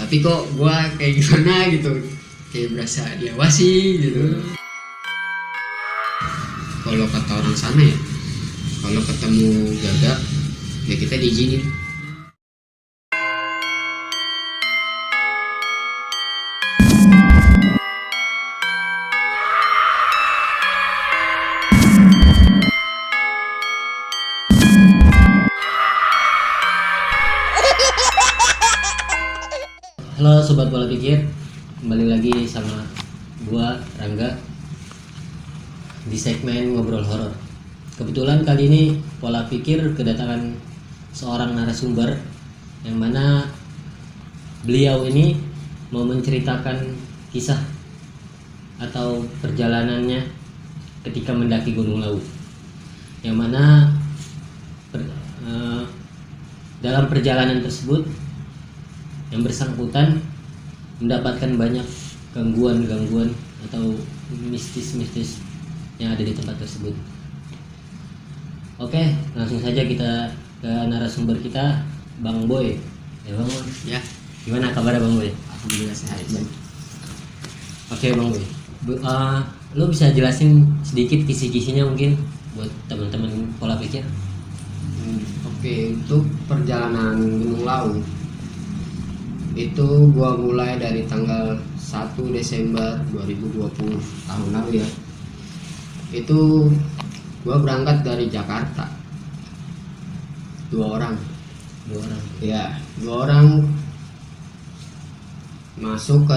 tapi kok gua kayak gimana gitu, kayak berasa diawasi gitu. Kalau kata orang sana ya, kalau ketemu gagak ya kita diizinin. Halo Sobat Pola Pikir, kembali lagi sama gua Rangga di segmen Ngobrol Horor. Kebetulan kali ini Pola Pikir kedatangan seorang narasumber yang mana beliau ini mau menceritakan kisah atau perjalanannya ketika mendaki Gunung Lawu, yang mana dalam perjalanan tersebut yang bersangkutan mendapatkan banyak gangguan atau mistis yang ada di tempat tersebut. Oke, langsung saja kita ke narasumber kita, Bang Boy. Ya Bang Boy. Ya, Gimana kabar Bang Boy? alhamdulillah sehat. Oke Bang Boy. Lo bisa jelasin sedikit kisi-kisinya mungkin buat teman-teman Pola Pikir? Oke, untuk perjalanan Gunung Lawu itu gua mulai dari tanggal 1 Desember 2020 tahun lalu ya. Itu gua berangkat dari Jakarta. Dua orang masuk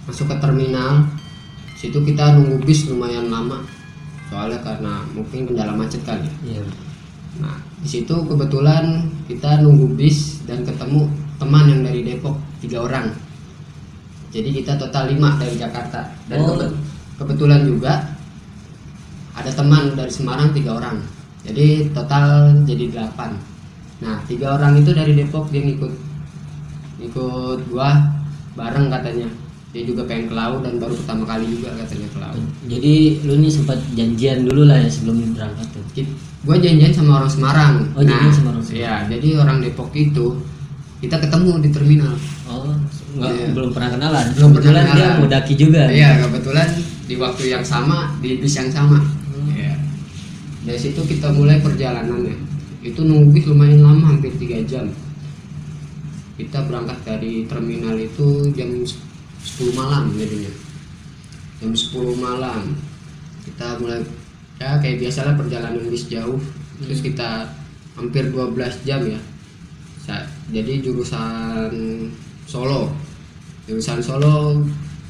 ke terminal. Situ kita nunggu bis lumayan lama, soalnya karena mungkin kendala macet kali. Iya. Nah, di situ kebetulan kita nunggu bis dan ketemu teman yang dari Depok, 3 orang. Jadi kita total 5 dari Jakarta. Dan kebetulan juga ada teman dari Semarang 3 orang. Jadi total jadi 8. Nah, 3 orang itu dari Depok, dia ngikut gua bareng katanya. Dia juga pengen ke laut dan baru pertama kali juga katanya ke laut. Jadi lu nih sempat janjian dulu lah ya sebelum berangkat tuh. Gua janjian sama orang Semarang. Oh, janjian sama orang Semarang. Iya, jadi orang Depok itu kita ketemu di terminal. Oh, enggak, Iya. belum pernah kenalan. Belum pernah Kebetulan dia kenalan. mau daki juga. Iya, kebetulan di waktu yang sama, di bis yang sama. Iya. Dari situ kita mulai perjalanannya. Itu nunggu bis lumayan lama, hampir 3 jam. Kita berangkat dari terminal itu jam 10 malam jadinya. Jam 10 malam. Kita mulai ya kayak biasalah perjalanan bis jauh. Terus kita hampir 12 jam ya. Jadi jurusan Solo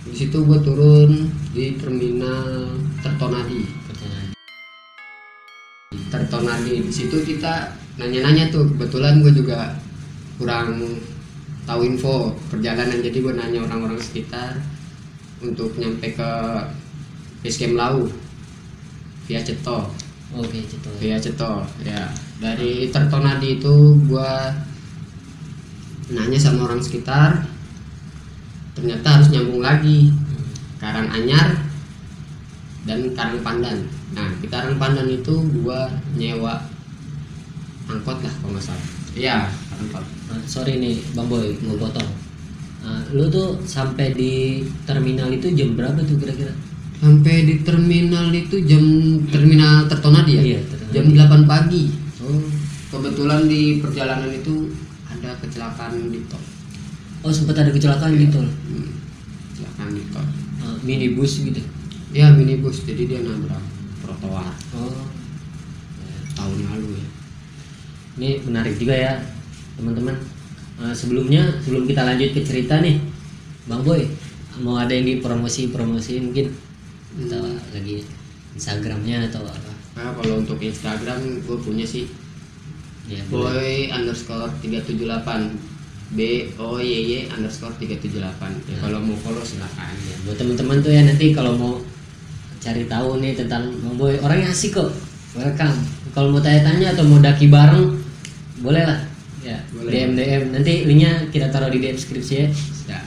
di situ gue turun di terminal Tirtonadi. Di situ kita nanya-nanya tuh, kebetulan gue juga kurang tahu info perjalanan, jadi gue nanya orang-orang sekitar untuk nyampe ke base camp Lawu via Ceto. Oke, Ceto. Via Ceto ya. Dari Tirtonadi itu gue nanya sama orang sekitar, ternyata harus nyambung lagi Karanganyar dan Karangpandan. Nah, di Karangpandan itu gua nyewa angkot lah kalau nggak salah. Iya, angkot. Sorry nih Bang Boy, mau potong. Lu tuh sampai di terminal itu jam berapa tuh kira-kira? Sampai di terminal itu terminal Tirtonadi ya? Iya, Tirtonadi. Jam 8 pagi. Oh. Kebetulan di perjalanan itu ada kecelakaan di tol. Oh, sempat ada kecelakaan di tol. Kecelakaan di tol. Minibus gitu. Ya, minibus, jadi dia nabrak trotoar Oh. tahun lalu ya. Ini menarik juga ya, teman-teman. Sebelum kita lanjut ke cerita nih, Bang Boy, mau ada yang dipromosi mungkin atau lagi Instagramnya atau apa? Nah, kalau untuk Instagram gue punya sih Ya, boleh. boy_378 BOYY_378 ya, kalau mau follow silakan Ya, buat teman-teman tuh ya, nanti kalau mau cari tahu nih tentang Bang Boy, orangnya asik kok, welcome. Kalau mau tanya-tanya atau mau daki bareng, boleh lah ya. Boleh. DM nanti linknya kita taruh di deskripsi ya. ya.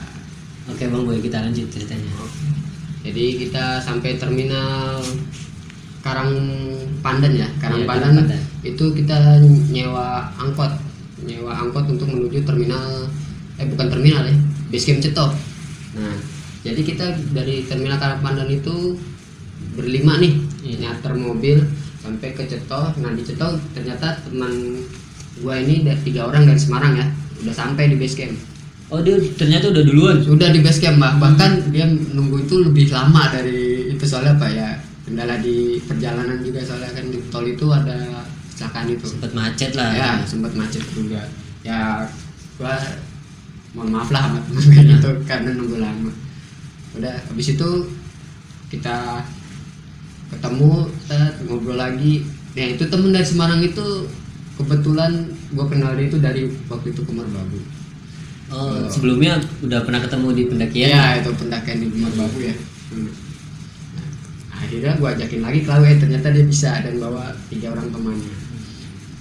Oke Bang Boy, kita lanjut ceritanya. Jadi kita sampai terminal Karangpandan ya, Karangpandan. Karangpandan. Itu kita nyewa angkot untuk menuju terminal, bukan terminal ya, base camp Ceto. Nah, jadi kita dari terminal Karangpandan itu berlima nih, nyarter mobil sampai ke Ceto. Nah di Ceto ternyata teman gua ini 3 orang dari Semarang ya, udah sampai di base camp. Oh dia ternyata udah duluan. Sudah di base camp, bahkan dia nunggu itu lebih lama dari itu, soalnya apa ya, kendala di perjalanan juga, soalnya kan di tol itu ada kecelakaan itu. Sempat macet lah. Ya sempat macet juga. Ya gua mohon maaf lah sama teman itu karena nunggu lama. Udah habis itu kita ketemu, kita ngobrol lagi. Ya itu temen dari Semarang itu kebetulan gua kenal dia itu dari waktu itu ke Merbabu. Oh, sebelumnya udah pernah ketemu di pendakian? Ya itu pendakian di Merbabu ya. Nah, akhirnya gua ajakin lagi ke Lawe, ternyata dia bisa dan bawa 3 orang temannya.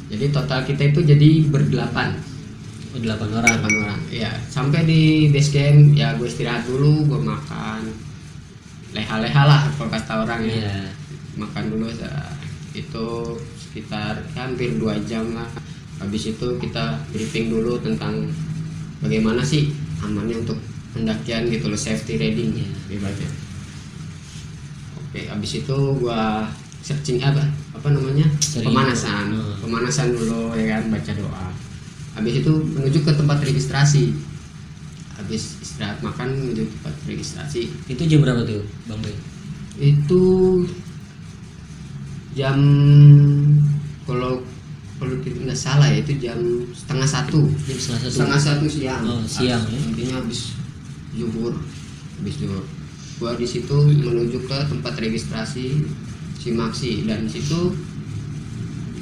Jadi total kita itu jadi berdelapan. Oh, 8 orang. 8 orang. Ya, sampai di base camp ya gue istirahat dulu, gue makan. Leha-leha lah kalau kata orang ya. Iya. Makan dulu itu sekitar hampir 2 jam lah. Habis itu kita briefing dulu tentang bagaimana sih amannya untuk pendakian gitu loh, safety riding ya ibaratnya. Oke, habis itu gua searching apa namanya? Pemanasan dulu ya kan, baca doa. Habis itu menuju ke tempat registrasi. Habis istirahat makan menuju tempat registrasi. Itu jam berapa tuh, Bang Boy? Itu jam, kalau nggak salah ya itu jam setengah satu. Setengah satu siang. Oh, siang ya. Intinya habis zuhur. Gua di situ menuju ke tempat registrasi Simaksi, dan di situ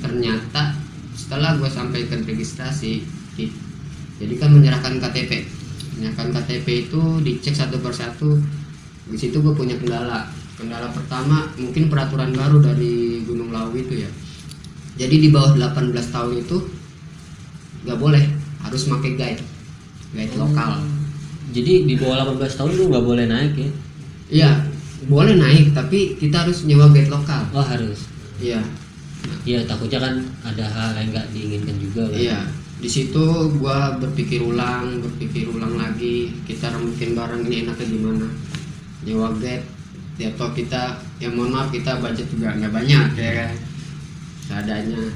ternyata setelah gua sampai ke registrasi, jadi kan menyerahkan KTP. Menyerahkan KTP itu dicek satu persatu. Di situ gue punya kendala. Kendala pertama mungkin peraturan baru dari Gunung Lawu itu ya. Jadi di bawah 18 tahun itu nggak boleh, harus pakai guide lokal. Jadi di bawah 18 tahun tuh nggak boleh naik ya? Iya, boleh naik tapi kita harus nyewa guide lokal. Oh harus. Iya. Iya, takutnya kan ada hal yang nggak diinginkan juga kan? Iya. Di situ gua berpikir ulang lagi, kita rembukin barang ini enaknya gimana? Nyewa guide. Ya toh kita, ya mohon maaf kita budget juga nggak banyak ya kan. Seadanya.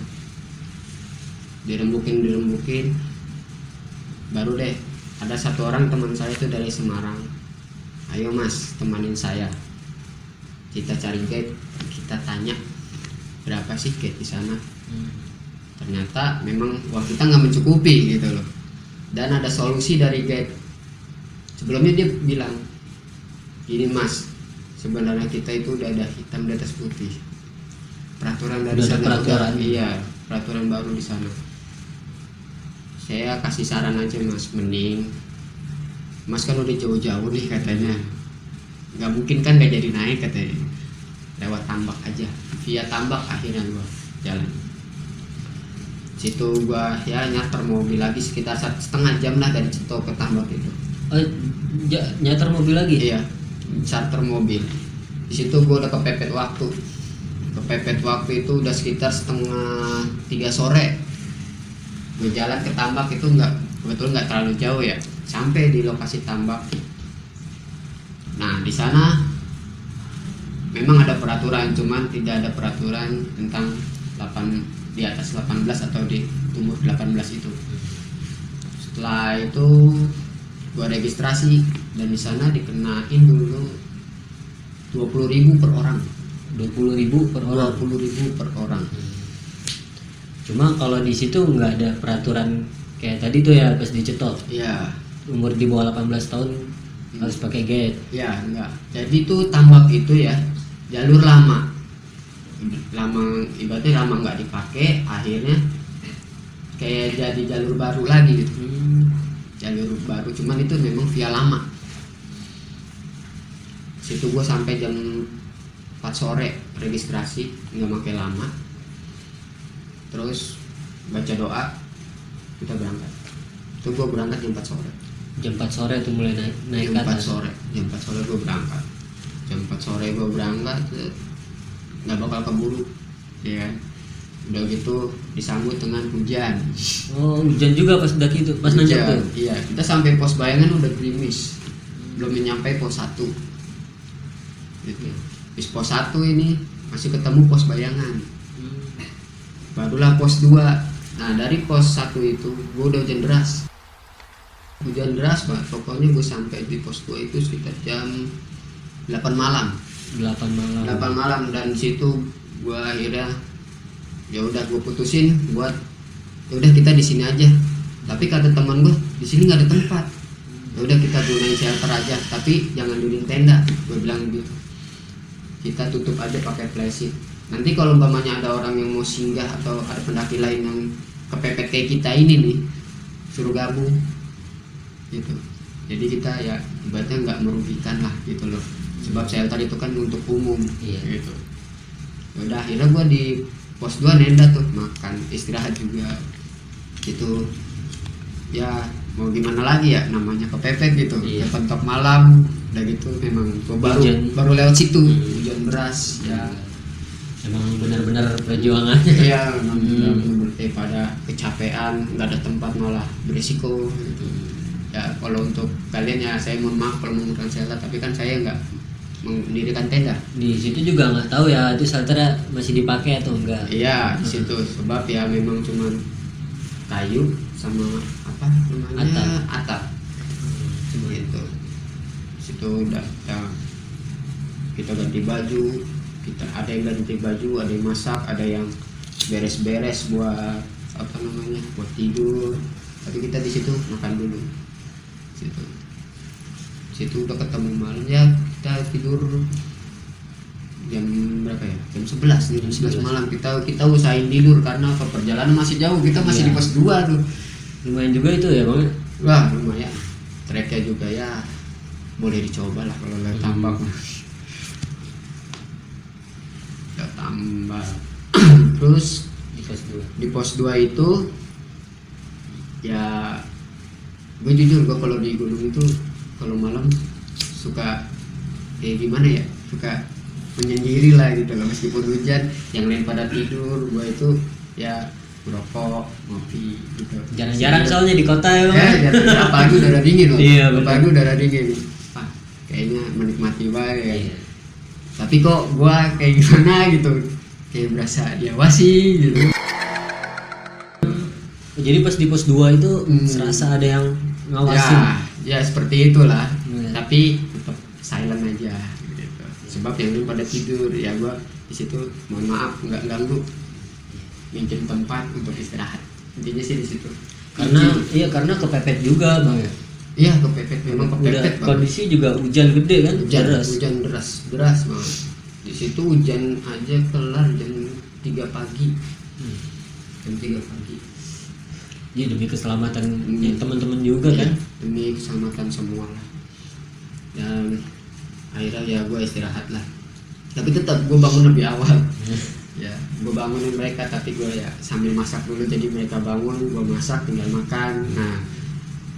Dirembukin. Baru deh ada 1 orang teman saya itu dari Semarang. Ayo Mas, temanin saya. Kita cari guide, kita tanya berapa sih guide di sana. Ternyata memang uang kita nggak mencukupi gitu loh. Dan ada solusi dari guide. Sebelumnya dia bilang, gini Mas, sebenarnya kita itu udah ada hitam di atas putih. Peraturan dari sana peraturan baru di sana. Saya kasih saran aja Mas, mending Mas kan udah jauh-jauh nih katanya, nggak mungkin kan nggak jadi naik katanya, lewat tambak aja, via tambak. Akhirnya gua jalan situ, gua ya nyarter mobil lagi sekitar 1,5 jam lah dari Ceto ke tambak itu. Nyarter mobil lagi? Iya, charter mobil. Di situ gua udah kepepet waktu itu udah sekitar 2:30 sore. Gue jalan ke tambak itu kebetulan nggak terlalu jauh ya, sampai di lokasi tambak. Nah di sana memang ada peraturan, cuman tidak ada peraturan tentang di atas 18 atau di umur 18 itu. Setelah itu gua registrasi dan di sana dikenain dulu 20.000 per orang. 20.000 per orang. 20.000 per orang. Cuma kalau di situ nggak ada peraturan kayak tadi tuh ya pas di Ceto. Iya. Umur di bawah 18 tahun harus pakai guide. Ya enggak. Jadi tuh tambak itu ya jalur lama ibaratnya lama nggak dipakai, akhirnya kayak jadi jalur baru lagi gitu. Jalur baru, cuman itu memang via lama. Situ gue sampai jam 4 sore registrasi, nggak pakai lama. Terus baca doa, kita berangkat. Itu gue berangkat jam 4 sore. Jam 4 sore itu mulai naik jam ke atas. 4 sore gue berangkat. Jam 4 sore gue berangkat, nggak bakal keburu, ya kan? Udah gitu disambut dengan hujan. Oh, hujan juga pas daki itu, pas nanjak tuh. Iya, kita sampai pos Bayangan udah gerimis. Belum nyampe pos 1. Gitu. Di pos 1 ini masih ketemu pos Bayangan. Barulah pos 2. Nah, dari pos 1 itu gue udah hujan deras. Hujan deras, Pak. Pokoknya gue sampai di pos 2 itu sekitar jam 8 malam. 8 malam. 8 malam dan situ gue akhirnya ya udah gue putusin buat ya udah kita di sini aja. Tapi kata teman gue di sini nggak ada tempat. Ya udah kita gunain shelter aja, tapi jangan duduk tenda. Gue bilang gitu. Kita tutup aja pakai plastik. Nanti kalau umpamanya ada orang yang mau singgah atau ada pendaki lain yang kepepet kayak kita ini nih, suruh gabung gitu. Jadi kita ya ibaratnya nggak merugikan lah gitu loh. Sebab shelter itu kan untuk umum. Iya. Gitu. Ya udah akhirnya gue di pos 2 nenda tuh, makan, istirahat juga gitu. Ya mau gimana lagi ya, namanya kepepet gitu. Iya. Kepentok malam udah gitu, memang gua baru lewat situ hujan deras ya. Emang benar-benar perjuangannya. Iya, memang benar-benar pada kecapean, nggak ada tempat malah berisiko gitu. Ya kalau untuk kalian ya saya mohon maaf kalau menggunakan shelter, tapi kan saya nggak mendirikan tenda. Di situ juga nggak tahu ya itu shelternya masih dipakai atau enggak. Iya, di situ sebab ya memang cuman kayu sama apa namanya atap. Cuma itu. Situ udah kita ganti baju, kita ada yang ganti baju, ada yang masak, ada yang beres-beres buat apa namanya buat tidur. Tapi kita di situ makan dulu. Situ udah ketemu malam ya, kita tidur jam berapa ya, jam 11 nih, jam 11 malam kita usahain tidur karena apa, perjalanan masih jauh, kita masih di pos 2 tuh. Lumayan juga itu ya Bang. Wah lumayan, treknya juga ya boleh dicoba lah kalau nggak tambah. Nggak tambah. Terus di pos 2 itu ya gue jujur, gue kalau di gunung itu kalau malam suka gimana ya, suka menyendiri lah gitu loh, meskipun hujan, yang lain pada tidur, gue itu ya merokok, ngopi gitu. Jarang-jarang soalnya di kota ya Bang. Jarang, pagi udara dingin loh. Iya, pagi udara dingin. Kayaknya menikmati banget ya. Iya. Tapi kok gue kayak gimana gitu, kayak berasa diawasi gitu. Jadi pas di pos 2 itu serasa ada yang ngawasin. Ya seperti itulah. Iya. Tapi tetap silent aja gitu. Sebab yang lain pada tidur, ya gua di situ mohon maaf nggak ganggu, minjem tempat untuk istirahat. Intinya sih di situ. Karena kepepet juga Bang ya. Iya kepepet, memang kepepet. Kondisi juga hujan gede kan? Hujan deras banget. Di situ hujan aja kelar jam 3 pagi. Jam 3 pagi. Iya, demi keselamatan teman-teman juga kan? Demi keselamatan semua lah. Dan akhirnya ya gue istirahat lah. Tapi tetap gue bangun lebih awal. Ya, gue bangunin mereka, tapi gue ya sambil masak dulu. Jadi mereka bangun, gue masak, tinggal makan. Nah,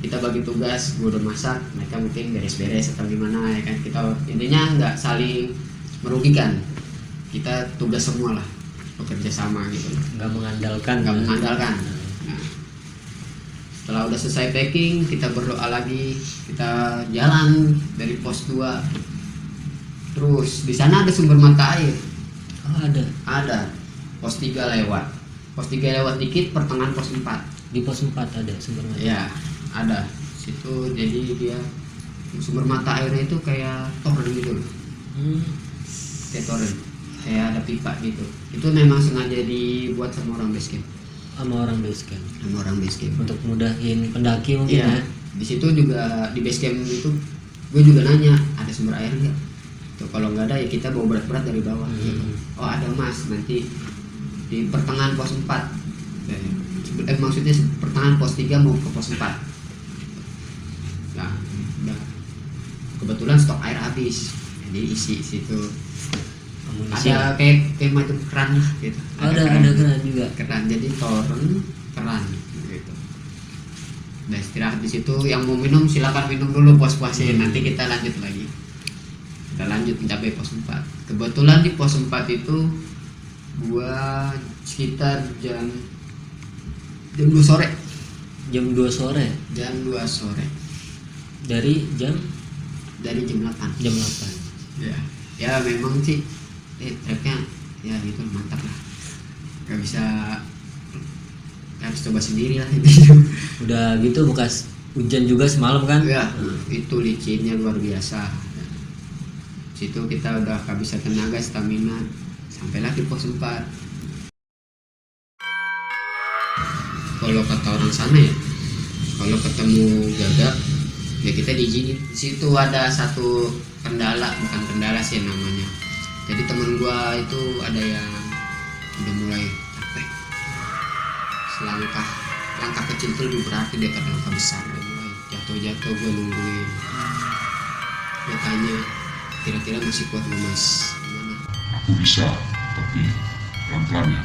kita bagi tugas, gue udah masak, mereka mungkin beres-beres atau gimana ya kan. Kita intinya nggak saling merugikan. Kita tugas semua lah, bekerja sama gitu. Nggak mengandalkan. Nah, setelah udah selesai packing, kita berdoa lagi, kita jalan dari pos 2. Terus di sana ada sumber mata air. Oh, Ada. Pos 3 lewat. Pos 3 lewat dikit, pertengahan pos 4. Di pos 4 ada sumber mata. Ya, ada. Situ jadi dia sumber mata airnya itu kayak toren gitu loh. Kayak toren. Kayak ada pipa gitu. Itu memang sengaja dibuat sama orang base camp. Sama orang base camp untuk mudahin pendaki mungkin ya. Di situ juga di base camp itu gue juga nanya ada sumber air nggak. Tuh kalau nggak ada ya kita bawa berat-berat dari bawah. Gitu. Oh ada mas, nanti di pertengahan pos 4. Maksudnya pertengahan pos 3 mau ke pos 4. Nah, udah. Kebetulan stok air habis, jadi isi situ. Ada kayak macam keran lah gitu. Ada keran juga. Keran, jadi toren keran gitu. Nah istirahat di situ, yang mau minum silakan minum dulu puas-puasin. Nanti kita lanjut lagi. Kita lanjut mencapai pos 4. Kebetulan di pos 4 itu Gua sekitar jam 2 sore. Jam 2 sore. Jam 2 sore. Dari jam Dari jam 8. jam 8. Ya. Ya memang sih treknya ya gitu mantap lah. Gak bisa, harus coba sendiri lah itu. Udah gitu bekas hujan juga semalam kan? Ya, itu licinnya luar biasa. Situ kita udah kehabisan tenaga, stamina, sampailah di pos 4. Kalau kata orang sana ya, kalau ketemu gagak ya kita diizinin. Di situ ada satu kendala, bukan kendala sih namanya. Jadi temen gua itu ada yang udah mulai capek. Langkah kecil itu lebih berarti daripada langkah besar. Udah mulai jatuh-jatuh, gua nungguin. Dia tanya, kira-kira masih kuat nggak mas? Gimana? Aku bisa, tapi pelan-pelan ya.